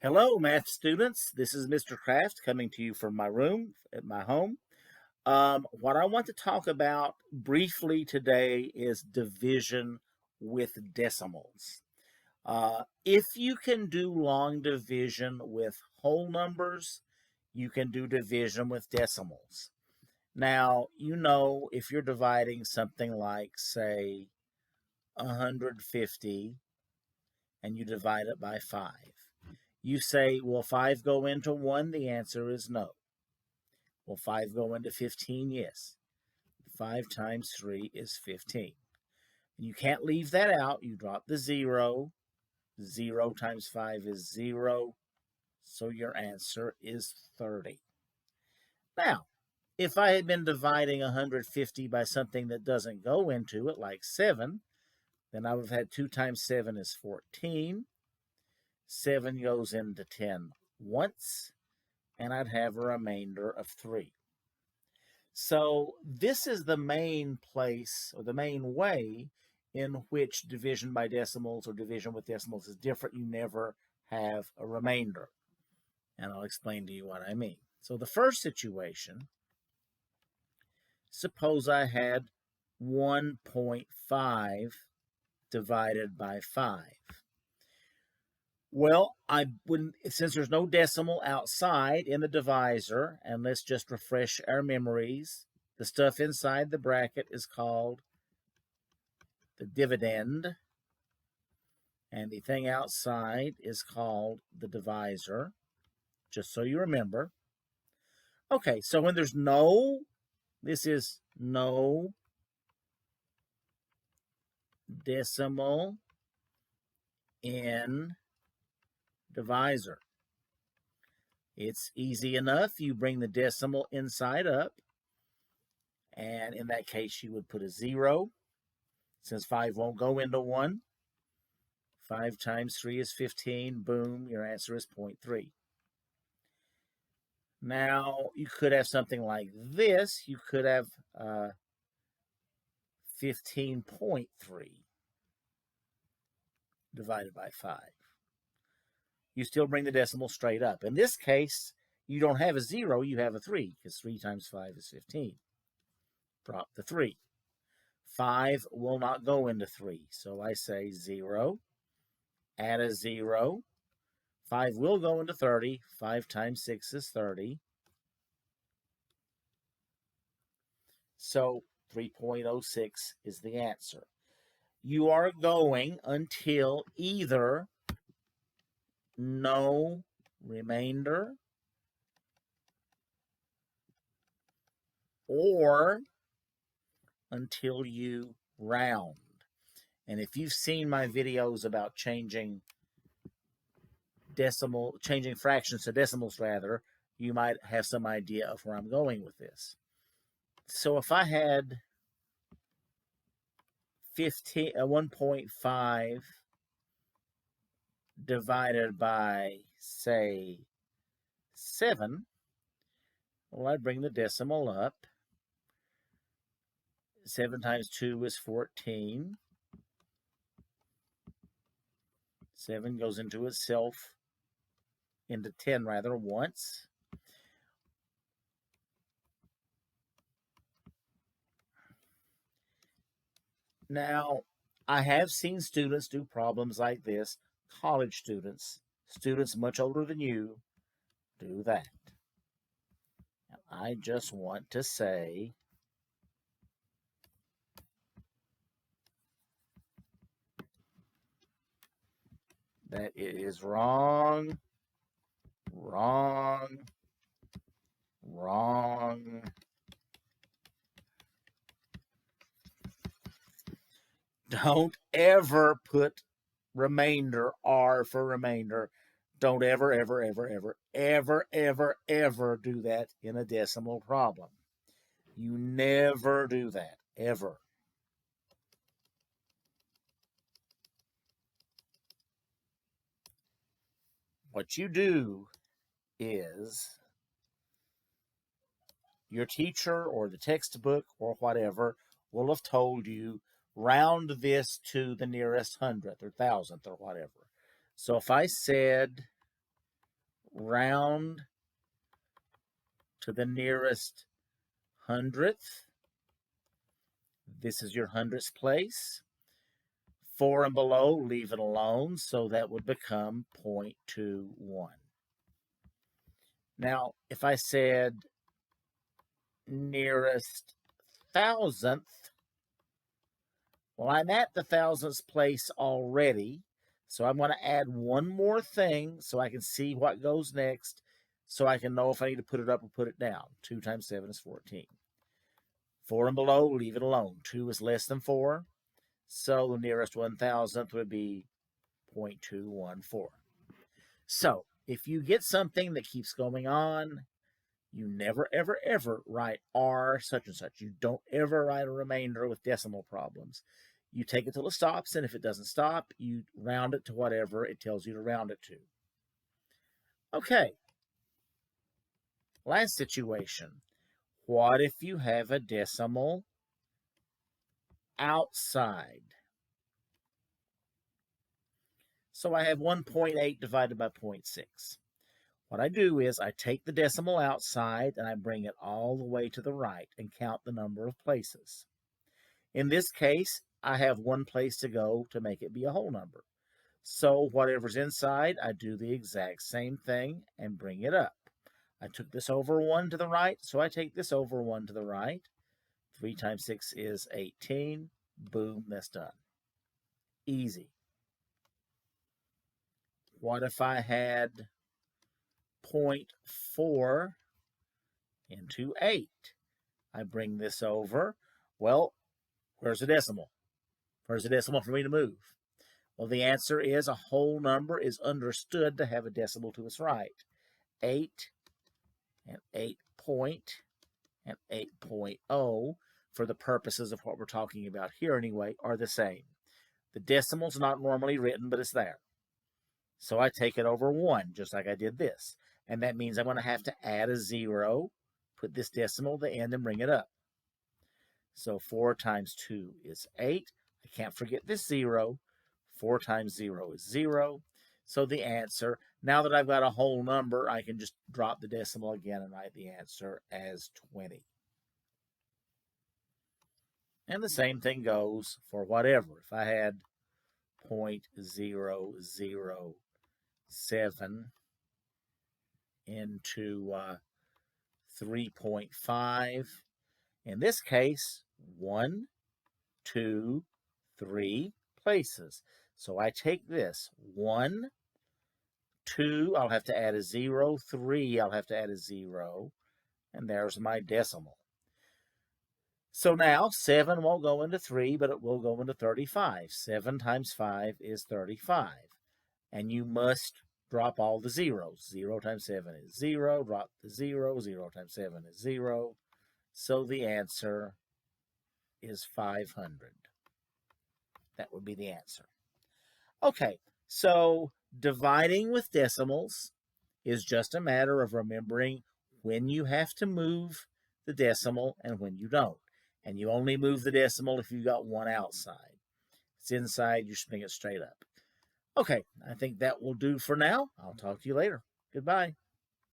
Hello, math students. This is Mr. Kraft coming to you from my room at my home. What I want to talk about briefly today is division with decimals. If you can do long division with whole numbers, you can do division with decimals. Now, if you're dividing something like, say, 150 and you divide it by 5. You say, will 5 go into 1? The answer is no. Will 5 go into 15? Yes. 5 times 3 is 15. You can't leave that out. You drop the 0. 0 times 5 is 0. So your answer is 30. Now, if I had been dividing 150 by something that doesn't go into it, like 7, then I would have had 2 times 7 is 14. 7 goes into 10 once, and I'd have a remainder of 3. So this is the main place, or the main way, in which division by decimals or division with decimals is different. You never have a remainder. And I'll explain to you what I mean. So the first situation, suppose I had 1.5 divided by 5. Well, I wouldn't, since there's no decimal outside in the divisor, and let's just refresh our memories, the stuff inside the bracket is called the dividend, and the thing outside is called the divisor, just so you remember. Okay, so when there's this is no decimal in divisor. It's easy enough. You bring the decimal inside up, and in that case, you would put a 0, since 5 won't go into 1. 5 times 3 is 15. Boom, your answer is 0.3. Now, you could have something like this. You could have 15.3 divided by 5. You still bring the decimal straight up. In this case, you don't have a 0, you have a 3, because 3 times 5 is 15. Drop the 3. 5 will not go into 3, so I say 0, add a 0. 5 will go into 30. 5 times 6 is 30. So 3.06 is the answer. You are going until either no remainder or until you round. And if you've seen my videos about changing fractions to decimals rather, you might have some idea of where I'm going with this. So if I had 1.5 divided by, say, 7, well, I'd bring the decimal up. 7 times 2 is 14. 7 goes into itself, into 10 rather, once. Now, I have seen students do problems like this. College students much older than you, do that. Now, I just want to say that it is wrong, wrong, wrong. Don't ever put remainder, R for remainder. Don't ever, ever, ever, ever, ever, ever, ever do that in a decimal problem. You never do that, ever. What you do is your teacher or the textbook or whatever will have told you, round this to the nearest hundredth or thousandth or whatever. So if I said round to the nearest hundredth. This is your hundredths place. 4 and below, leave it alone, so that would become 0.21. Now, if I said nearest thousandth, well, I'm at the thousandths place already, so I'm going to add one more thing so I can see what goes next, so I can know if I need to put it up or put it down. 2 times 7 is 14. 4 and below, leave it alone. 2 is less than 4, so the nearest 1,000th would be 0.214. So, if you get something that keeps going on, you never, ever, ever write R such and such. You don't ever write a remainder with decimal problems. You take it till it stops, and if it doesn't stop, you round it to whatever it tells you to round it to. Okay. Last situation. What if you have a decimal outside? So I have 1.8 divided by 0.6. What I do is I take the decimal outside and I bring it all the way to the right and count the number of places. In this case, I have one place to go to make it be a whole number. So whatever's inside, I do the exact same thing and bring it up. I took this over 1 to the right, so I take this over 1 to the right. 3 times 6 is 18. Boom, that's done. Easy. What if I had 0.4 into 8? I bring this over. Well, where's the decimal? Where's the decimal for me to move? Well, the answer is a whole number is understood to have a decimal to its right. 8 and 8 point and 8.0, for the purposes of what we're talking about here anyway, are the same. The decimal's not normally written, but it's there. So I take it over 1, just like I did this. And that means I'm going to have to add a 0, put this decimal at the end, and bring it up. So 4 times 2 is 8. I can't forget this 0. 4 times 0 is 0. So the answer, now that I've got a whole number, I can just drop the decimal again and write the answer as 20. And the same thing goes for whatever. If I had 0.007 into 3.5, in this case, 1, 2, 3 places. So I take this, 1, 2, I'll have to add a 0, 3, I'll have to add a 0, and there's my decimal. So now 7 won't go into 3, but it will go into 35. 7 times 5 is 35. And you must drop all the zeros. 0 times 7 is 0. Drop the 0. 0 times 7 is 0. So the answer is 500. That would be the answer. Okay, so dividing with decimals is just a matter of remembering when you have to move the decimal and when you don't. And you only move the decimal if you've got 1 outside. If it's inside, you just bring it straight up. Okay, I think that will do for now. I'll talk to you later. Goodbye.